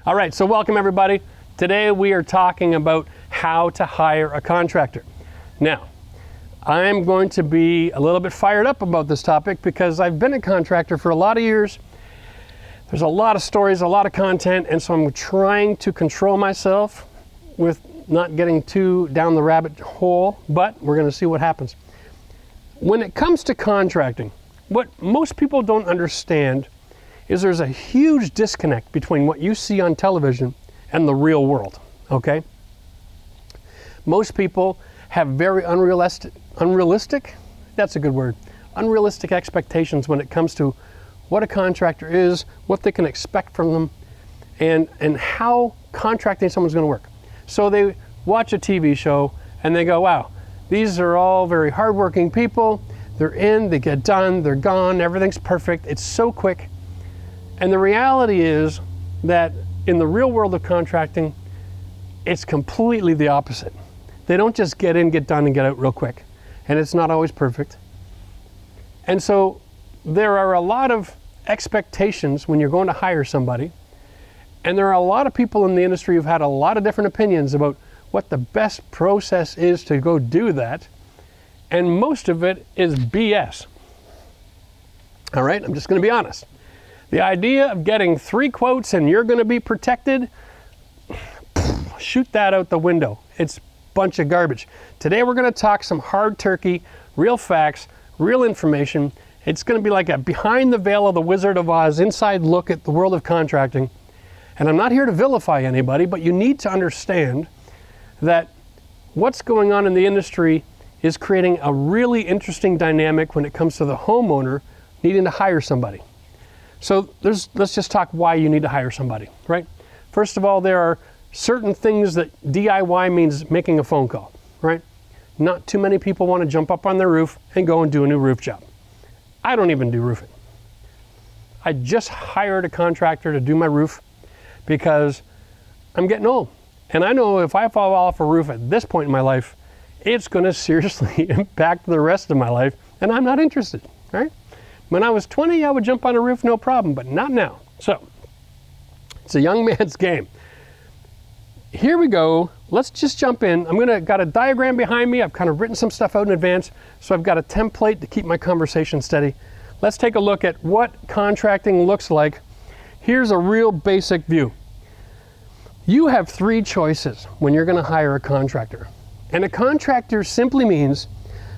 All right, so welcome everybody. Today we are talking about how to hire a contractor. Now, I'm going to be a little bit fired up about this topic because I've been a contractor for a lot of years. There's a lot of stories, a lot of content, and so I'm trying to control myself with not getting too down the rabbit hole, but we're gonna see what happens. When it comes to contracting, what most people don't understand is there's a huge disconnect between what you see on television and the real world, okay? Most people have very unrealistic, that's a good word, unrealistic expectations when it comes to what a contractor is, what they can expect from them, and how contracting someone's gonna work. So they watch a TV show and they go, wow, these are all very hardworking people, they're in, they get done, they're gone, everything's perfect, it's so quick. And the reality is that in the real world of contracting, it's completely the opposite. They don't just get in, get done, and get out real quick. And it's not always perfect. And so there are a lot of expectations when you're going to hire somebody. And there are a lot of people in the industry who've had a lot of different opinions about what the best process is to go do that. And most of it is BS. All right, I'm just gonna be honest. The idea of getting 3 quotes and you're gonna be protected, shoot that out the window. It's a bunch of garbage. Today we're gonna talk some hard turkey, real facts, real information. It's gonna be like a behind the veil of the Wizard of Oz inside look at the world of contracting. And I'm not here to vilify anybody, but you need to understand that what's going on in the industry is creating a really interesting dynamic when it comes to the homeowner needing to hire somebody. So let's just talk why you need to hire somebody, right? First of all, there are certain things that DIY means making a phone call, right? Not too many people want to jump up on their roof and go and do a new roof job. I don't even do roofing. I just hired a contractor to do my roof because I'm getting old. And I know if I fall off a roof at this point in my life, it's going to seriously impact the rest of my life, and I'm not interested, right? When I was 20, I would jump on a roof, no problem, but not now. So, it's a young man's game. Here we go. Let's just jump in. Got a diagram behind me. I've kind of written some stuff out in advance, so I've got a template to keep my conversation steady. Let's take a look at what contracting looks like. Here's a real basic view. You have 3 choices when you're gonna hire a contractor. And a contractor simply means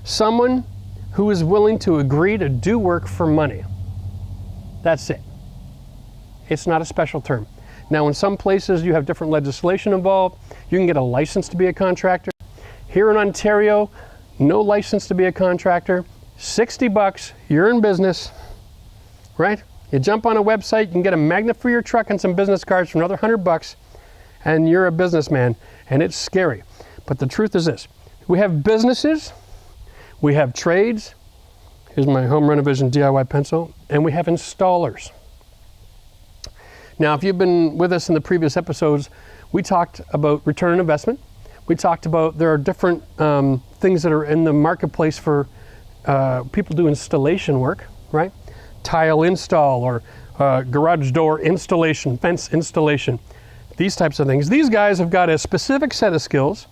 someone who is willing to agree to do work for money. That's it. It's not a special term. Now, in some places you have different legislation involved. You can get a license to be a contractor. Here in Ontario, no license to be a contractor. 60 bucks, you're in business, right? You jump on a website, you can get a magnet for your truck and some business cards for another 100 bucks, and you're a businessman, and it's scary. But the truth is this, we have businesses, we have trades, here's my home RenoVision DIY pencil, and we have installers. Now, if you've been with us in the previous episodes, we talked about return on investment. We talked about there are different things that are in the marketplace for people do installation work, right? Tile install or garage door installation, fence installation, these types of things. These guys have got a specific set of skills,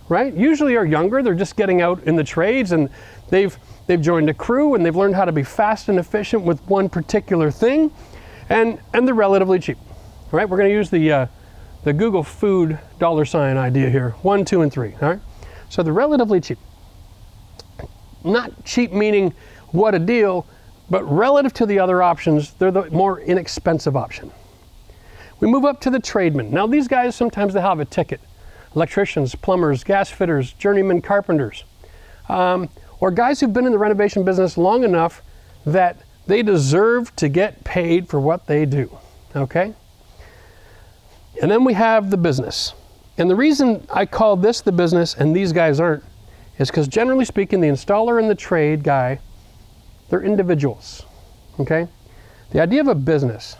right? Usually are younger, they're just getting out in the trades and they've joined a crew and they've learned how to be fast and efficient with one particular thing, and they're relatively cheap, right? We're gonna use the Google food $ idea here, 1, 2, and 3, all right? So they're relatively cheap. Not cheap meaning what a deal, but relative to the other options, they're the more inexpensive option. We move up to the tradesmen. Now these guys, sometimes they have a ticket. Electricians, plumbers, gas fitters, journeyman carpenters, or guys who've been in the renovation business long enough that they deserve to get paid for what they do, okay? And then we have the business. And the reason I call this the business and these guys aren't is because generally speaking, the installer and the trade guy, they're individuals, okay? The idea of a business,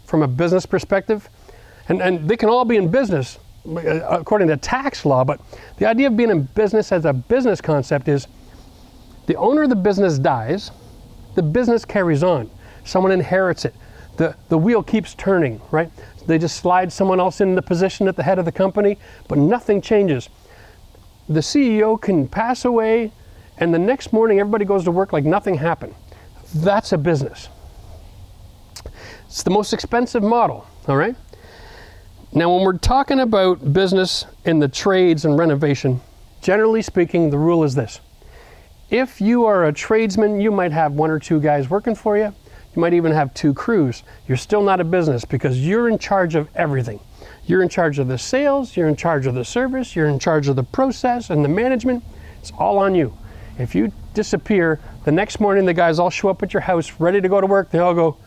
from a business perspective, and they can all be in business according to tax law, but the idea of being in business as a business concept is the owner of the business dies, the business carries on. Someone inherits it. The wheel keeps turning, right? They just slide someone else in the position at the head of the company, but nothing changes. The CEO can pass away, and the next morning everybody goes to work like nothing happened. That's a business. It's the most expensive model, all right? Now, when we're talking about business in the trades and renovation, generally speaking, the rule is this. If you are a tradesman, you might have 1 or 2 guys working for you. You might even have 2 crews. You're still not a business because you're in charge of everything. You're in charge of the sales, you're in charge of the service, you're in charge of the process and the management. It's all on you. If you disappear, the next morning the guys all show up at your house ready to go to work. They all go,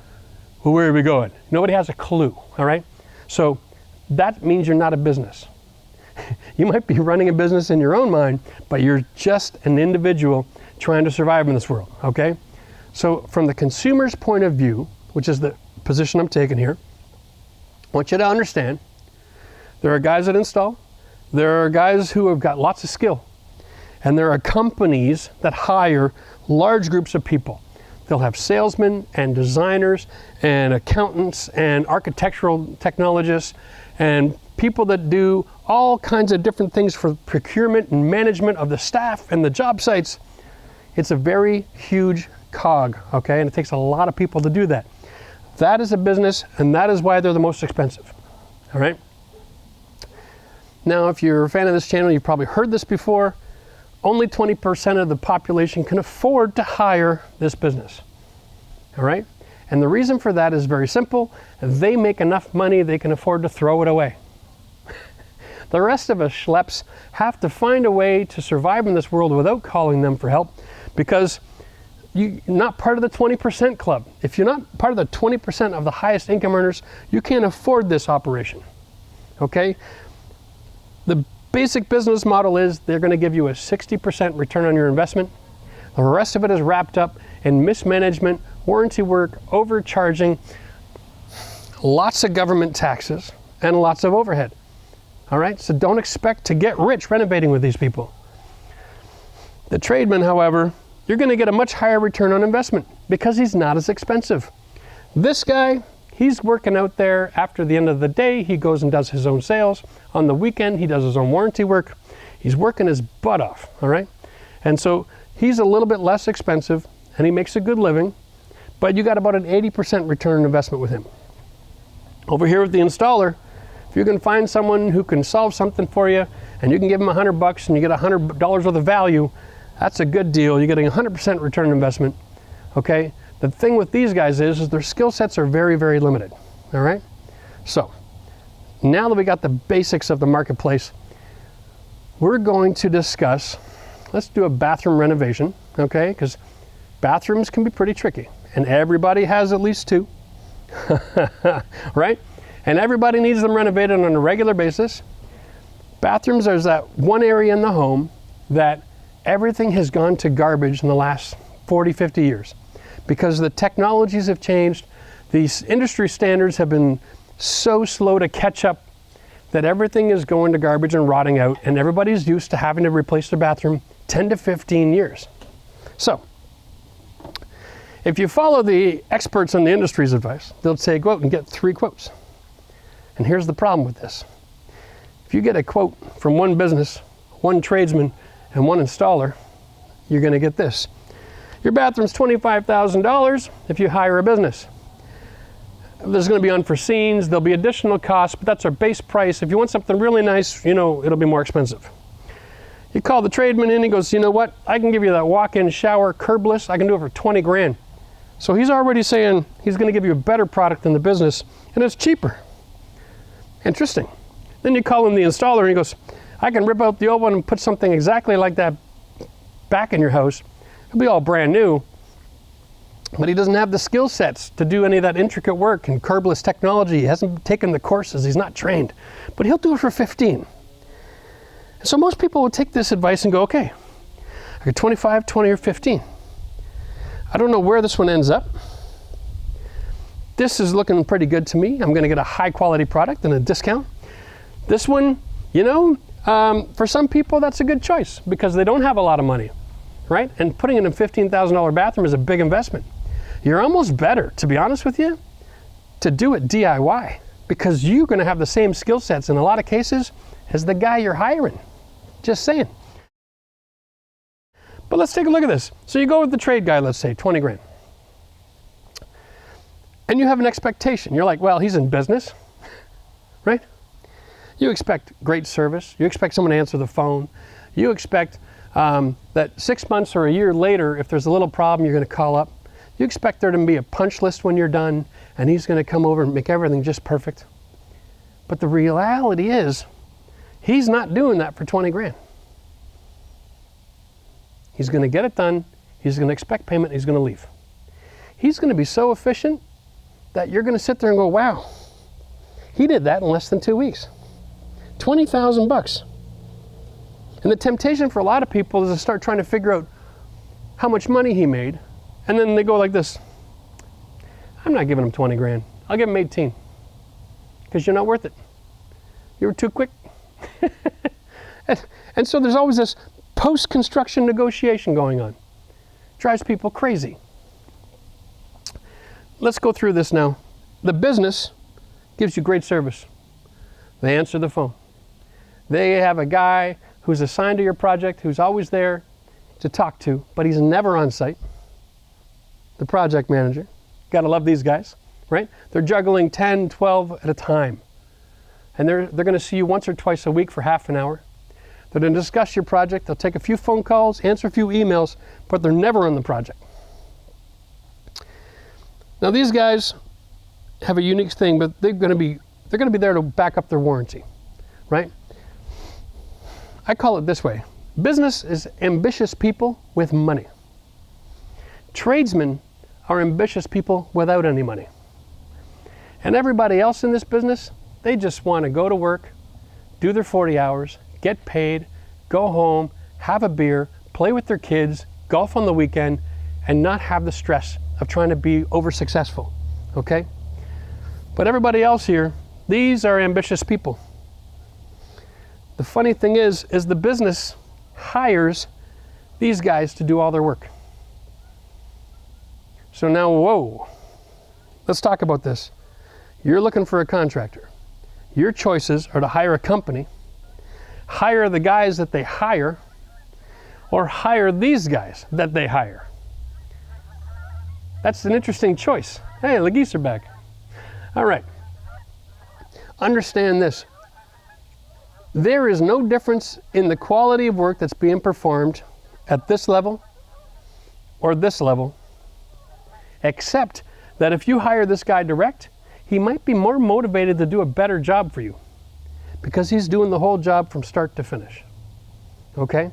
well, where are we going? Nobody has a clue, all right? So that means you're not a business. You might be running a business in your own mind, but you're just an individual trying to survive in this world, okay? So from the consumer's point of view, which is the position I'm taking here, I want you to understand there are guys that install, there are guys who have got lots of skill, and there are companies that hire large groups of people. They'll have salesmen and designers and accountants and architectural technologists and people that do all kinds of different things for procurement and management of the staff and the job sites. It's a very huge cog, okay? And it takes a lot of people to do that. That is a business, and that is why they're the most expensive, all right? Now, if you're a fan of this channel, you've probably heard this before. Only 20% of the population can afford to hire this business, all right? And the reason for that is very simple. They make enough money, they can afford to throw it away. The rest of us schleps have to find a way to survive in this world without calling them for help, because you're not part of the 20% club. If you're not part of the 20% of the highest income earners, you can't afford this operation, okay? The basic business model is they're going to give you a 60% return on your investment. The rest of it is wrapped up in mismanagement, warranty work, overcharging, lots of government taxes, and lots of overhead. All right, so don't expect to get rich renovating with these people. The tradesman, however, you're going to get a much higher return on investment because he's not as expensive. This guy, he's working out there after the end of the day. He goes and does his own sales. On the weekend, he does his own warranty work. He's working his butt off, all right? And so he's a little bit less expensive and he makes a good living, but you got about an 80% return on investment with him. Over here with the installer, if you can find someone who can solve something for you and you can give them $100 and you get $100 worth of value, that's a good deal. You're getting 100% return on investment, okay? The thing with these guys is their skill sets are very, very limited, all right? So now that we got the basics of the marketplace, we're going to discuss, let's do a bathroom renovation, okay? Because bathrooms can be pretty tricky and everybody has at least 2, right? And everybody needs them renovated on a regular basis. Bathrooms, there's that one area in the home that everything has gone to garbage in the last 40, 50 years because the technologies have changed. These industry standards have been so slow to catch up that everything is going to garbage and rotting out, and everybody's used to having to replace their bathroom 10 to 15 years. So, if you follow the experts in the industry's advice, they'll say go out and get 3 quotes. And here's the problem with this. If you get a quote from one business, one tradesman, and one installer, you're going to get this. Your bathroom's $25,000 if you hire a business. There's going to be unforeseens, there'll be additional costs, but that's our base price. If you want something really nice, you know, it'll be more expensive. You call the tradesman in, he goes, you know what, I can give you that walk-in shower curbless, I can do it for 20 grand. So he's already saying he's going to give you a better product than the business, and it's cheaper. Interesting. Then you call him the installer and he goes, I can rip out the old one and put something exactly like that back in your house. It'll be all brand new, but he doesn't have the skill sets to do any of that intricate work and curbless technology. He hasn't taken the courses, he's not trained, but he'll do it for 15. So most people will take this advice and go, okay, I got 25, 20, or 15. I don't know where this one ends up. This is looking pretty good to me. I'm going to get a high quality product and a discount. This one, you know, for some people that's a good choice because they don't have a lot of money, right? And putting in a $15,000 bathroom is a big investment. You're almost better, to be honest with you, to do it DIY because you're going to have the same skill sets in a lot of cases as the guy you're hiring. Just saying. But let's take a look at this. So you go with the trade guy, let's say 20 grand. And you have an expectation. You're like, well, he's in business, right? You expect great service. You expect someone to answer the phone. You expect that 6 months or a year later, if there's a little problem, you're going to call up. You expect there to be a punch list when you're done, and he's going to come over and make everything just perfect. But the reality is, he's not doing that for 20 grand. He's going to get it done. He's going to expect payment. He's going to leave. He's going to be so efficient that you're going to sit there and go, wow, he did that in less than 2 weeks. 20,000 bucks. And the temptation for a lot of people is to start trying to figure out how much money he made. And then they go like this. I'm not giving him 20 grand. I'll give him 18. Because you're not worth it. You were too quick. And so there's always this post-construction negotiation going on. Drives people crazy. Let's go through this now. The business gives you great service. They answer the phone. They have a guy who's assigned to your project, who's always there to talk to, but he's never on site. The project manager. Gotta love these guys, right? They're juggling 10, 12 at a time. And they're gonna see you once or twice a week for half an hour. They're gonna discuss your project. They'll take a few phone calls, answer a few emails, but they're never on the project. Now these guys have a unique thing, but they're gonna be there to back up their warranty, right? I call it this way. Business is ambitious people with money. Tradesmen are ambitious people without any money. And everybody else in this business, they just want to go to work, do their 40 hours, get paid, go home, have a beer, play with their kids, golf on the weekend, and not have the stress of trying to be over successful, okay? But everybody else here, these are ambitious people. The funny thing is the business hires these guys to do all their work. So now, whoa, let's talk about this. You're looking for a contractor. Your choices are to hire a company, hire the guys that they hire, or hire these guys that they hire. That's an interesting choice. Hey, the geese are back. All right. Understand this. There is no difference in the quality of work that's being performed at this level or this level, except that if you hire this guy direct, he might be more motivated to do a better job for you because he's doing the whole job from start to finish. Okay?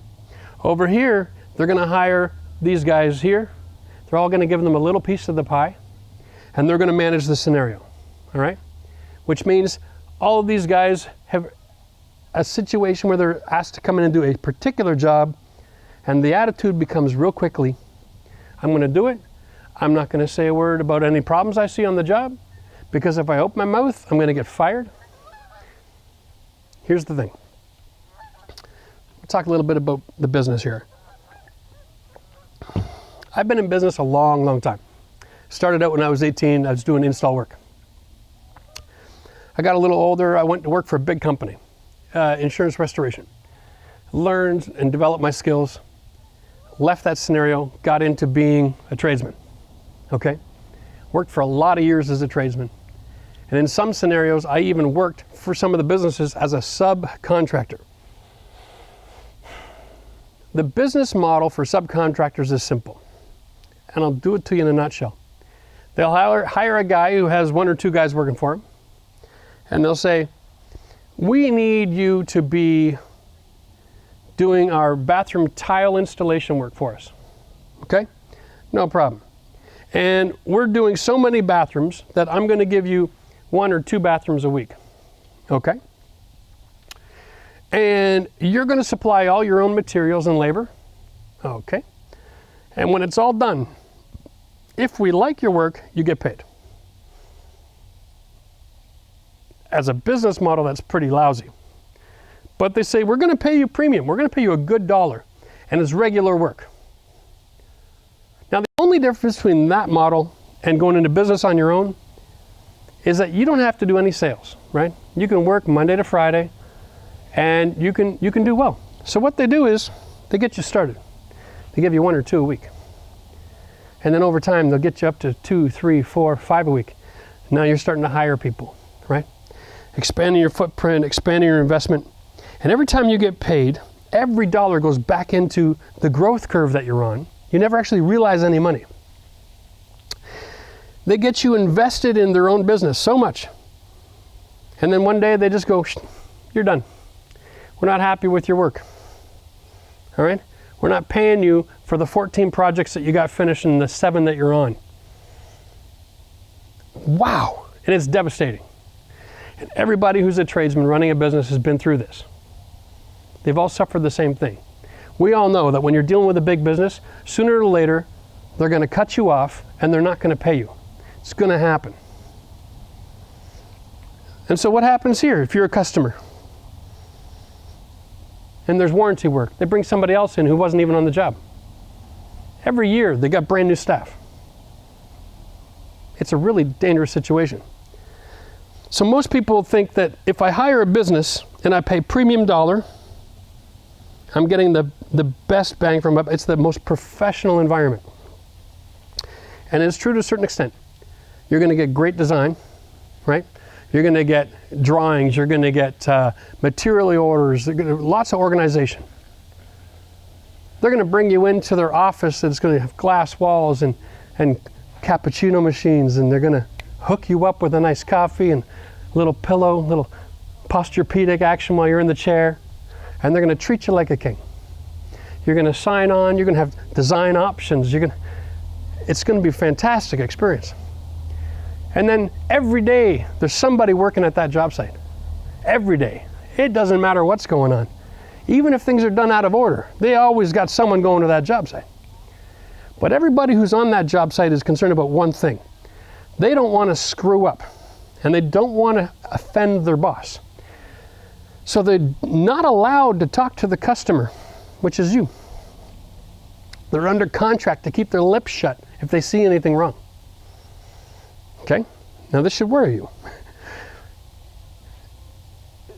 Over here, they're going to hire these guys here. They're all going to give them a little piece of the pie, and they're going to manage the scenario. All right? Which means all of these guys have a situation where they're asked to come in and do a particular job, and the attitude becomes real quickly, I'm going to do it. I'm not going to say a word about any problems I see on the job, because if I open my mouth, I'm going to get fired. Here's the thing. We'll talk a little bit about the business here. I've been in business a long, long time. Started out when I was 18, I was doing install work. I got a little older, I went to work for a big company, insurance restoration. Learned and developed my skills, left that scenario, got into being a tradesman, okay? Worked for a lot of years as a tradesman. And in some scenarios, I even worked for some of the businesses as a subcontractor. The business model for subcontractors is simple, and I'll do it to you in a nutshell. They'll hire a guy who has one or two guys working for him, and they'll say, we need you to be doing our bathroom tile installation work for us. Okay? No problem. And we're doing so many bathrooms that I'm going to give you 1 or 2 bathrooms a week. Okay? And you're going to supply all your own materials and labor. Okay? And when it's all done, if we like your work, you get paid. As a business model, that's pretty lousy. But they say, we're going to pay you premium. We're going to pay you a good dollar. And it's regular work. Now, the only difference between that model and going into business on your own is that you don't have to do any sales, right? You can work Monday to Friday and you can do well. So what they do is they get you started. They give you 1 or 2 a week. And then over time, they'll get you up to 2, 3, 4, 5 a week. Now you're starting to hire people, right? Expanding your footprint, expanding your investment. And every time you get paid, every dollar goes back into the growth curve that you're on. You never actually realize any money. They get you invested in their own business so much. And then one day they just go, you're done. We're not happy with your work. All right? We're not paying you for the 14 projects that you got finished and the 7 that you're on. Wow. And it's devastating. And everybody who's a tradesman running a business has been through this. They've all suffered the same thing. We all know that when you're dealing with a big business, sooner or later, they're going to cut you off and they're not going to pay you. It's going to happen. And so what happens here if you're a customer? And there's warranty work. They bring somebody else in who wasn't even on the job. Every year, they got brand new staff. It's a really dangerous situation. So most people think that if I hire a business and I pay premium dollar, I'm getting the best bang for my buck. It's the most professional environment. And it's true to a certain extent. You're going to get great design, right? You're going to get drawings. You're going to get material orders. Lots of organization. They're going to bring you into their office that's going to have glass walls and cappuccino machines, and they're going to hook you up with a nice coffee and a little pillow, little posturepedic action while you're in the chair, and they're going to treat you like a king. You're going to sign on. You're going to have design options. It's going to be a fantastic experience. And then every day, there's somebody working at that job site. Every day. It doesn't matter what's going on. Even if things are done out of order, they always got someone going to that job site. But everybody who's on that job site is concerned about one thing. They don't want to screw up, and they don't want to offend their boss. So they're not allowed to talk to the customer, which is you. They're under contract to keep their lips shut if they see anything wrong. Okay? Now this should worry you.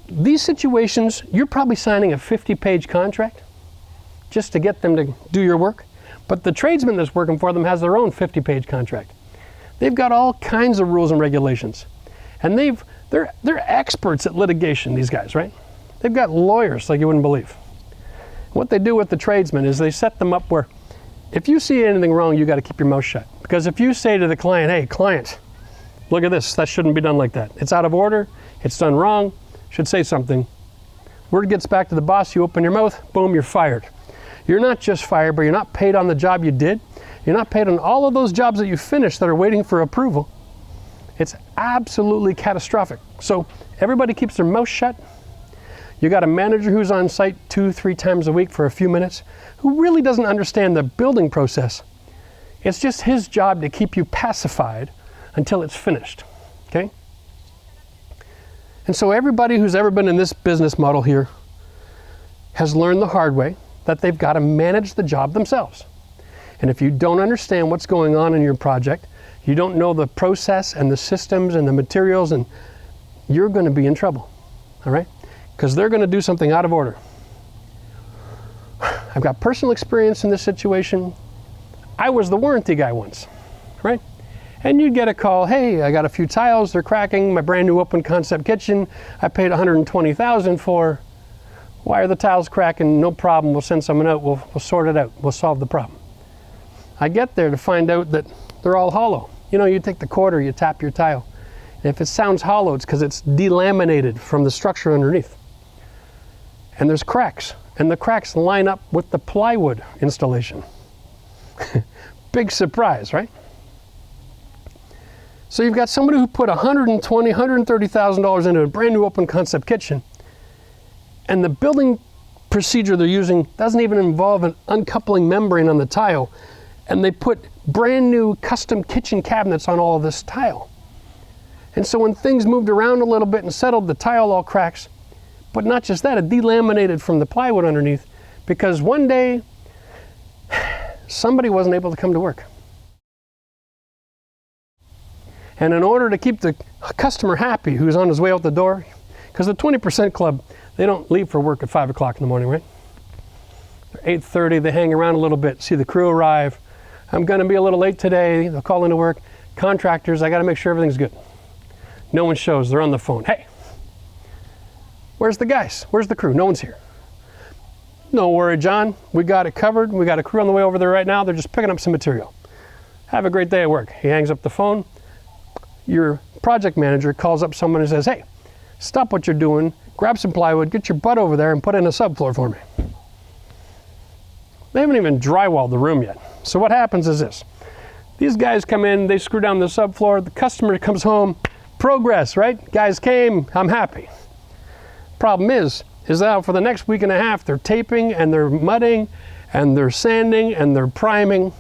These situations, you're probably signing a 50-page contract just to get them to do your work. But the tradesman that's working for them has their own 50-page contract. They've got all kinds of rules and regulations. And they're experts at litigation, these guys, right? They've got lawyers like you wouldn't believe. What they do with the tradesmen is they set them up where if you see anything wrong, you got to keep your mouth shut. Because if you say to the client, hey, client, look at this, that shouldn't be done like that. It's out of order, it's done wrong, should say something. Word gets back to the boss, you open your mouth, boom, you're fired. You're not just fired, but you're not paid on the job you did. You're not paid on all of those jobs that you finished that are waiting for approval. It's absolutely catastrophic. So everybody keeps their mouth shut. You got a manager who's on site 2-3 times a week for a few minutes who really doesn't understand the building process. It's just his job to keep you pacified until it's finished, okay? And so everybody who's ever been in this business model here has learned the hard way that they've got to manage the job themselves. And if you don't understand what's going on in your project, you don't know the process and the systems and the materials, and you're going to be in trouble, all right? Because they're going to do something out of order. I've got personal experience in this situation. I was the warranty guy once, right? And you'd get a call, hey, I got a few tiles, they're cracking, my brand new open concept kitchen, I paid $120,000 for. Why are the tiles cracking? No problem, we'll send someone out, we'll sort it out, we'll solve the problem. I get there to find out that they're all hollow. You know, you take the quarter, you tap your tile. And if it sounds hollow, it's because it's delaminated from the structure underneath. And there's cracks, and the cracks line up with the plywood installation. Big surprise, right? So you've got somebody who put $120,000, $130,000 into a brand new open concept kitchen, and the building procedure they're using doesn't even involve an uncoupling membrane on the tile, and they put brand new custom kitchen cabinets on all of this tile. And so when things moved around a little bit and settled, the tile all cracks. But not just that, it delaminated from the plywood underneath, because one day somebody wasn't able to come to work. And in order to keep the customer happy who's on his way out the door, because the 20% club, they don't leave for work at 5 o'clock in the morning, right? They're 8:30, they hang around a little bit, see the crew arrive. I'm gonna be a little late today, they'll call into work. Contractors, I gotta make sure everything's good. No one shows, they're on the phone. Hey, where's the guys? Where's the crew? No one's here. No worry, John, we got it covered. We got a crew on the way over there right now. They're just picking up some material. Have a great day at work. He hangs up the phone. Your project manager calls up someone and says, hey, stop what you're doing, grab some plywood, get your butt over there and put in a subfloor for me. They haven't even drywalled the room yet. So what happens is this. These guys come in, they screw down the subfloor, the customer comes home, progress, right? Guys came, I'm happy. Problem is that for the next week and a half, they're taping and they're mudding and they're sanding and they're priming,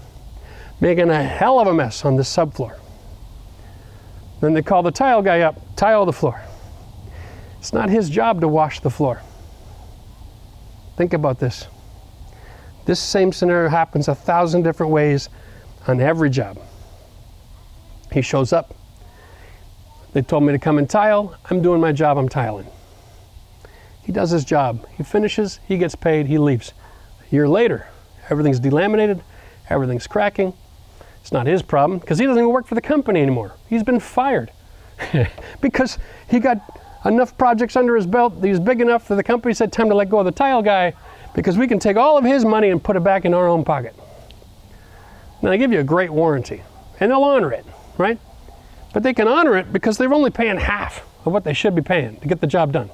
making a hell of a mess on this subfloor. Then they call the tile guy up, tile the floor. It's not his job to wash the floor. Think about this. This same scenario happens 1,000 different ways on every job. He shows up. They told me to come and tile. I'm doing my job, I'm tiling. He does his job. He finishes, he gets paid, he leaves. A year later, everything's delaminated, everything's cracking. It's not his problem because he doesn't even work for the company anymore. He's been fired because he got enough projects under his belt that he was big enough that the company said time to let go of the tile guy because we can take all of his money and put it back in our own pocket. Now they give you a great warranty and they'll honor it, right? But they can honor it because they're only paying half of what they should be paying to get the job done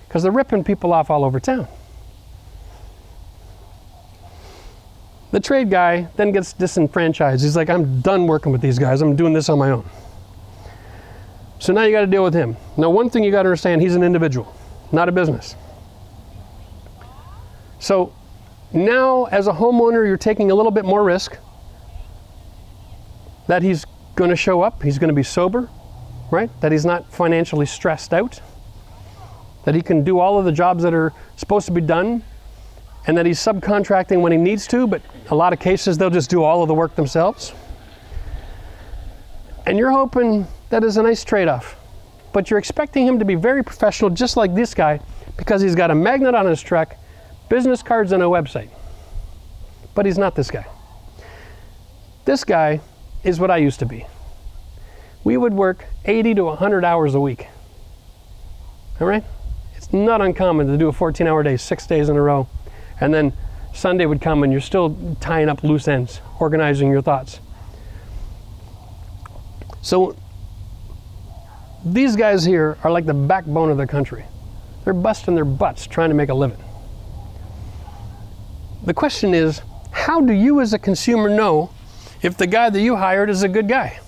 because they're ripping people off all over town. The trade guy then gets disenfranchised. He's like, I'm done working with these guys. I'm doing this on my own. So now you got to deal with him. Now, one thing you got to understand, he's an individual, not a business. So now as a homeowner, you're taking a little bit more risk that he's going to show up. He's going to be sober, right? That he's not financially stressed out, that he can do all of the jobs that are supposed to be done, and that he's subcontracting when he needs to, but a lot of cases they'll just do all of the work themselves. And you're hoping that is a nice trade-off, but you're expecting him to be very professional, just like this guy, because he's got a magnet on his truck, business cards, and a website. But he's not this guy. This guy is what I used to be. We would work 80 to 100 hours a week. All right? It's not uncommon to do a 14-hour day, 6 days in a row. And then Sunday would come and you're still tying up loose ends, organizing your thoughts. So these guys here are like the backbone of the country. They're busting their butts trying to make a living. The question is, how do you as a consumer know if the guy that you hired is a good guy?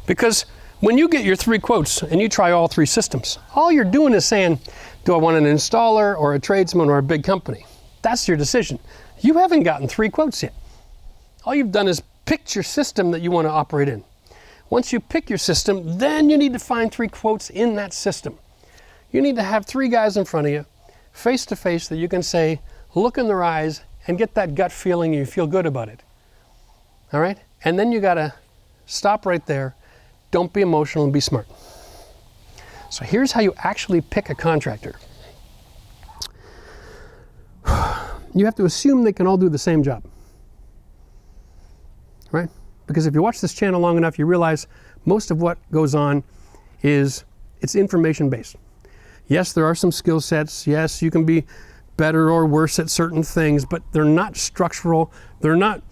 Because when you get your 3 quotes and you try all 3 systems, all you're doing is saying, do I want an installer or a tradesman or a big company? That's your decision. You haven't gotten 3 quotes yet. All you've done is picked your system that you want to operate in. Once you pick your system, then you need to find 3 quotes in that system. You need to have 3 guys in front of you, face to face, that you can say, look in their eyes and get that gut feeling and you feel good about it. All right? And then you got to stop right there. Don't be emotional and be smart. So here's how you actually pick a contractor. You have to assume they can all do the same job, right? Because if you watch this channel long enough, you realize most of what goes on is it's information based. Yes, there are some skill sets. Yes, you can be better or worse at certain things, but they're not structural. They're not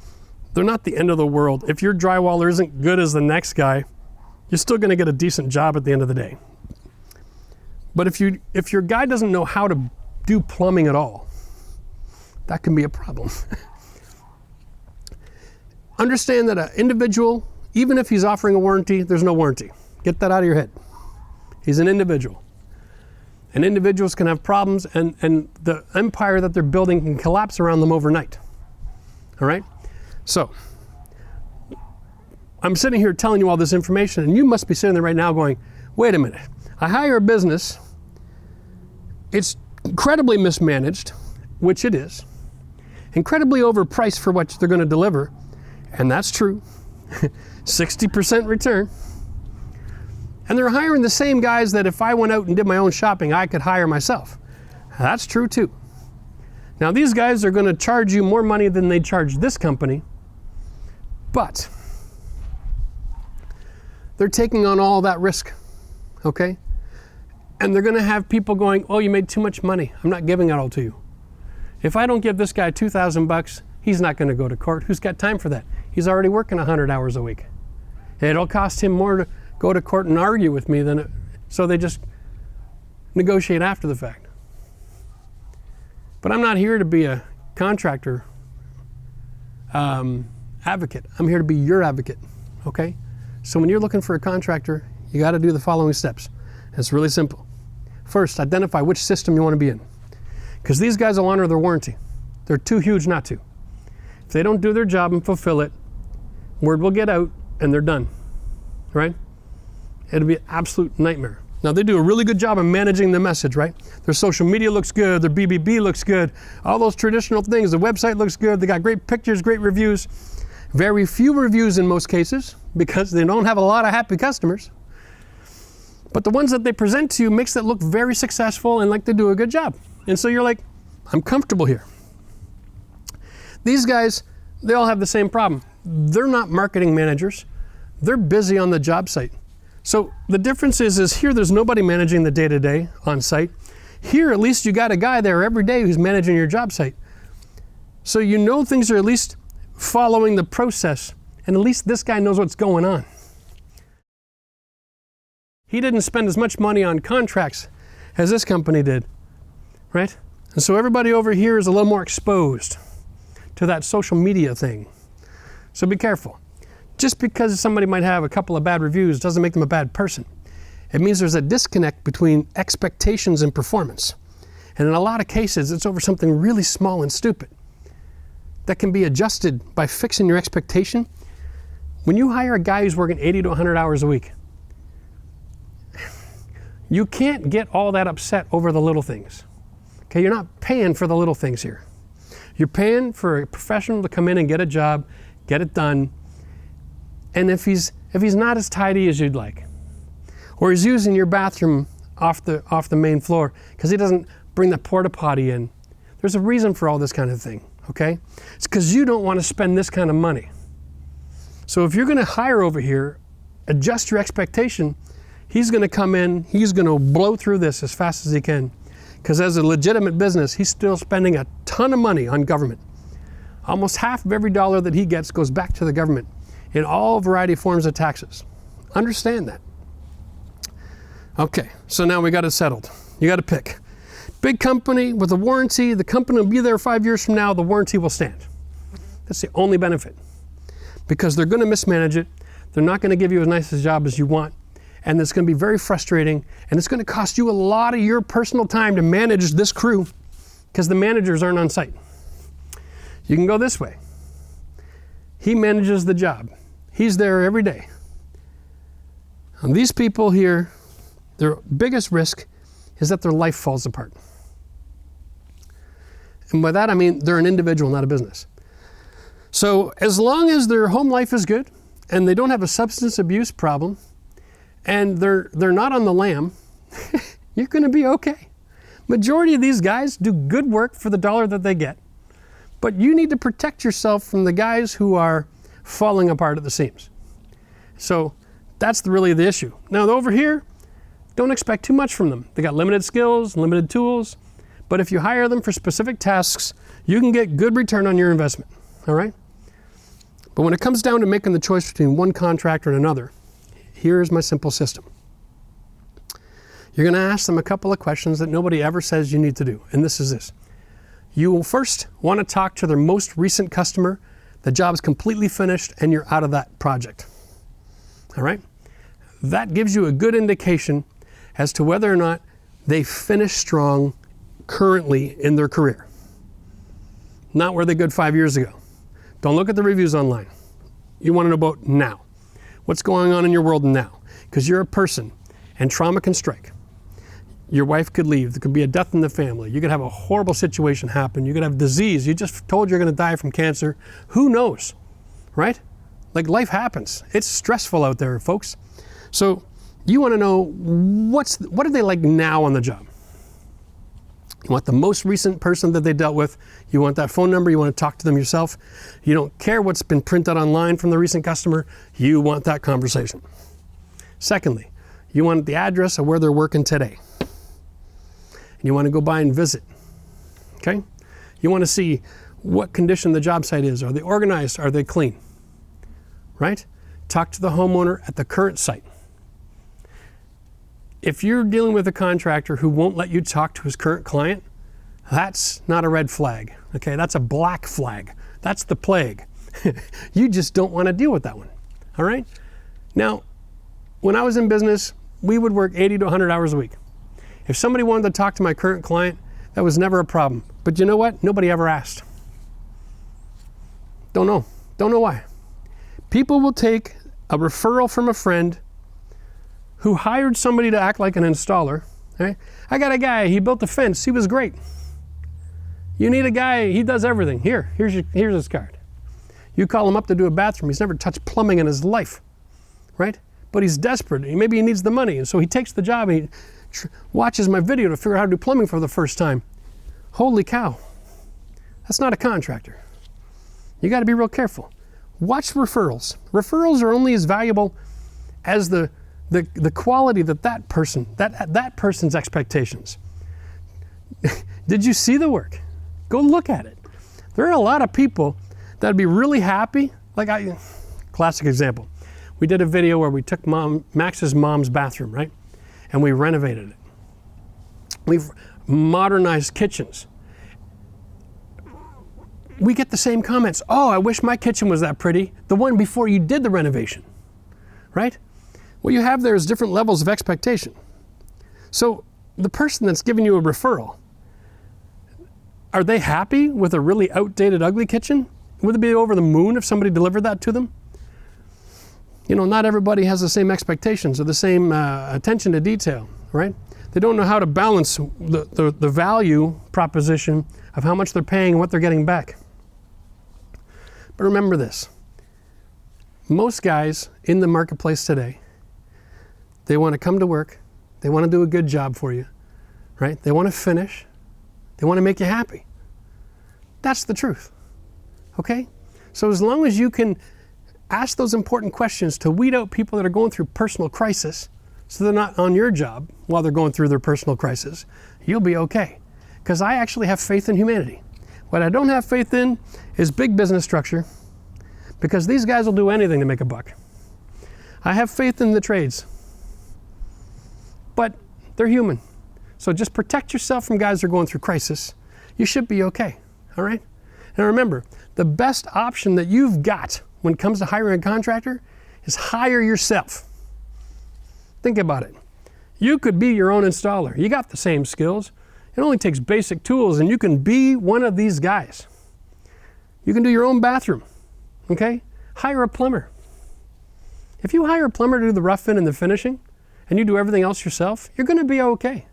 the end of the world. If your drywaller isn't good as the next guy, you're still going to get a decent job at the end of the day. But if your guy doesn't know how to do plumbing at all, that can be a problem. Understand that an individual, even if he's offering a warranty, there's no warranty. Get that out of your head. He's an individual. And individuals can have problems, and the empire that they're building can collapse around them overnight. All right? So, I'm sitting here telling you all this information, and you must be sitting there right now going, wait a minute. I hire a business, it's incredibly mismanaged, which it is, incredibly overpriced for what they're going to deliver, and that's true. 60% return. And they're hiring the same guys that if I went out and did my own shopping, I could hire myself. That's true too. Now these guys are going to charge you more money than they charge this company, but they're taking on all that risk, okay? And they're going to have people going, oh, you made too much money. I'm not giving it all to you. If I don't give this guy $2,000, he's not going to go to court. Who's got time for that? He's already working 100 hours a week. It'll cost him more to go to court and argue with me so they just negotiate after the fact. But I'm not here to be a contractor advocate. I'm here to be your advocate, okay? So when you're looking for a contractor, you got to do the following steps. It's really simple. First, identify which system you want to be in, because these guys will honor their warranty. They're too huge not to. If they don't do their job and fulfill it, word will get out and they're done, right? It'll be an absolute nightmare. Now they do a really good job of managing the message, right? Their social media looks good, their BBB looks good, all those traditional things, the website looks good, they got great pictures, great reviews. Very few reviews in most cases because they don't have a lot of happy customers. But the ones that they present to you makes it look very successful and like they do a good job. And so you're like, I'm comfortable here. These guys, they all have the same problem. They're not marketing managers. They're busy on the job site. So the difference is here there's nobody managing the day-to-day on site. Here at least you got a guy there every day who's managing your job site. So you know things are at least following the process, and at least this guy knows what's going on. He didn't spend as much money on contracts as this company did, right? And so everybody over here is a little more exposed to that social media thing. So be careful. Just because somebody might have a couple of bad reviews doesn't make them a bad person. It means there's a disconnect between expectations and performance. And in a lot of cases, it's over something really small and stupid that can be adjusted by fixing your expectation. When you hire a guy who's working 80 to 100 hours a week, you can't get all that upset over the little things. Okay, you're not paying for the little things here. You're paying for a professional to come in and get a job, get it done. And if he's not as tidy as you'd like, or he's using your bathroom off the main floor because he doesn't bring the porta potty in, there's a reason for all this kind of thing, okay? It's because you don't want to spend this kind of money. So if you're going to hire over here, adjust your expectation. He's going to come in, he's going to blow through this as fast as he can. Because as a legitimate business, he's still spending a ton of money on government. Almost half of every dollar that he gets goes back to the government in all variety of forms of taxes. Understand that. Okay, so now we got it settled. You got to pick. Big company with a warranty, the company will be there 5 years from now, the warranty will stand. That's the only benefit. Because they're going to mismanage it, they're not going to give you as nice a job as you want, and it's going to be very frustrating, and it's going to cost you a lot of your personal time to manage this crew because the managers aren't on site. You can go this way. He manages the job. He's there every day. And these people here, their biggest risk is that their life falls apart. And by that I mean they're an individual, not a business. So as long as their home life is good and they don't have a substance abuse problem and they're not on the lam, you're going to be okay. Majority of these guys do good work for the dollar that they get. But you need to protect yourself from the guys who are falling apart at the seams. So that's really the issue. Now over here, don't expect too much from them. They got limited skills, limited tools, but if you hire them for specific tasks, you can get good return on your investment, all right? But when it comes down to making the choice between one contractor and another, here's my simple system. You're gonna ask them a couple of questions that nobody ever says you need to do, and this is this. You will first want to talk to their most recent customer. The job's completely finished and you're out of that project. All right? That gives you a good indication as to whether or not they finished strong currently in their career. Not where they good 5 years ago. Don't look at the reviews online. You want to know about now. What's going on in your world now? Because you're a person and trauma can strike. Your wife could leave. There could be a death in the family. You could have a horrible situation happen. You could have disease. You just told you're going to die from cancer. Who knows, right? Like life happens. It's stressful out there, folks. So You want to know what are they like now on the job. You want the most recent person that they dealt with. You want that phone number. You want to talk to them yourself. You don't care what's been printed online from the recent customer. You want that conversation. Secondly, you want the address of where they're working today. And you want to go by and visit. Okay? You want to see what condition the job site is. Are they organized? Are they clean? Right? Talk to the homeowner at the current site. If you're dealing with a contractor who won't let you talk to his current client, that's not a red flag, okay? That's a black flag. That's the plague. You just don't want to deal with that one, all right? Now, when I was in business, we would work 80 to 100 hours a week. If somebody wanted to talk to my current client, that was never a problem. But you know what? Nobody ever asked. Don't know why. People will take a referral from a friend who hired somebody to act like an installer. Okay? I got a guy, he built a fence, he was great. You need a guy, he does everything. Here's his card. You call him up to do a bathroom, he's never touched plumbing in his life, right? But he's desperate, maybe he needs the money, and so he takes the job and he watches my video to figure out how to do plumbing for the first time. Holy cow, that's not a contractor. You gotta be real careful. Watch referrals. Referrals are only as valuable as the quality that person's expectations. Did you see the work? Go look at it. There are a lot of people that'd be really happy. Classic example. We did a video where we took Max's mom's bathroom, right? And we renovated it. We've modernized kitchens. We get the same comments. Oh, I wish my kitchen was that pretty. The one before you did the renovation, right? What you have there is different levels of expectation. So the person that's giving you a referral, are they happy with a really outdated, ugly kitchen? Would it be over the moon if somebody delivered that to them? You know, not everybody has the same expectations or the same attention to detail, right? They don't know how to balance the value proposition of how much they're paying and what they're getting back. But remember this, most guys in the marketplace today, they want to come to work. They want to do a good job for you, right? They want to finish. They want to make you happy. That's the truth, okay? So as long as you can ask those important questions to weed out people that are going through personal crisis, so they're not on your job while they're going through their personal crisis, you'll be okay. Because I actually have faith in humanity. What I don't have faith in is big business structure, because these guys will do anything to make a buck. I have faith in the trades, but they're human. So just protect yourself from guys that are going through crisis. You should be okay, all right? And remember, the best option that you've got when it comes to hiring a contractor is hire yourself. Think about it. You could be your own installer. You got the same skills. It only takes basic tools and you can be one of these guys. You can do your own bathroom, okay? Hire a plumber. If you hire a plumber to do the rough in and the finishing, and you do everything else yourself, you're gonna be okay.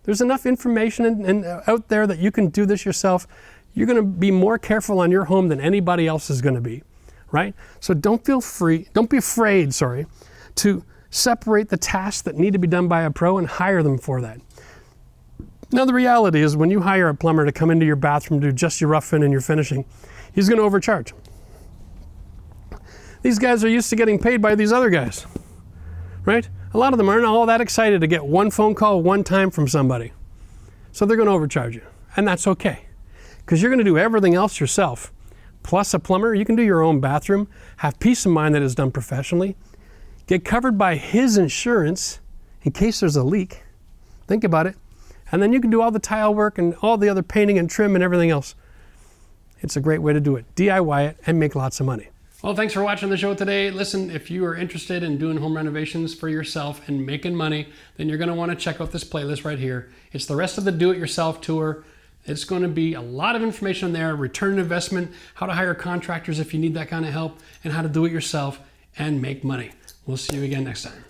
There's enough information out there that you can do this yourself. You're gonna be more careful on your home than anybody else is gonna be, right? So don't be afraid, to separate the tasks that need to be done by a pro and hire them for that. Now the reality is when you hire a plumber to come into your bathroom to do just your rough in and your finishing, he's gonna overcharge. These guys are used to getting paid by these other guys, right? A lot of them aren't all that excited to get one phone call one time from somebody. So they're gonna overcharge you, and that's okay. Because you're gonna do everything else yourself. Plus a plumber, you can do your own bathroom, have peace of mind that it's done professionally, get covered by his insurance in case there's a leak. Think about it. And then you can do all the tile work and all the other painting and trim and everything else. It's a great way to do it. DIY it and make lots of money. Well, thanks for watching the show today. Listen, if you are interested in doing home renovations for yourself and making money, then you're gonna wanna check out this playlist right here. It's the rest of the do-it-yourself tour. It's gonna be a lot of information there, return on investment, how to hire contractors if you need that kind of help, and how to do it yourself and make money. We'll see you again next time.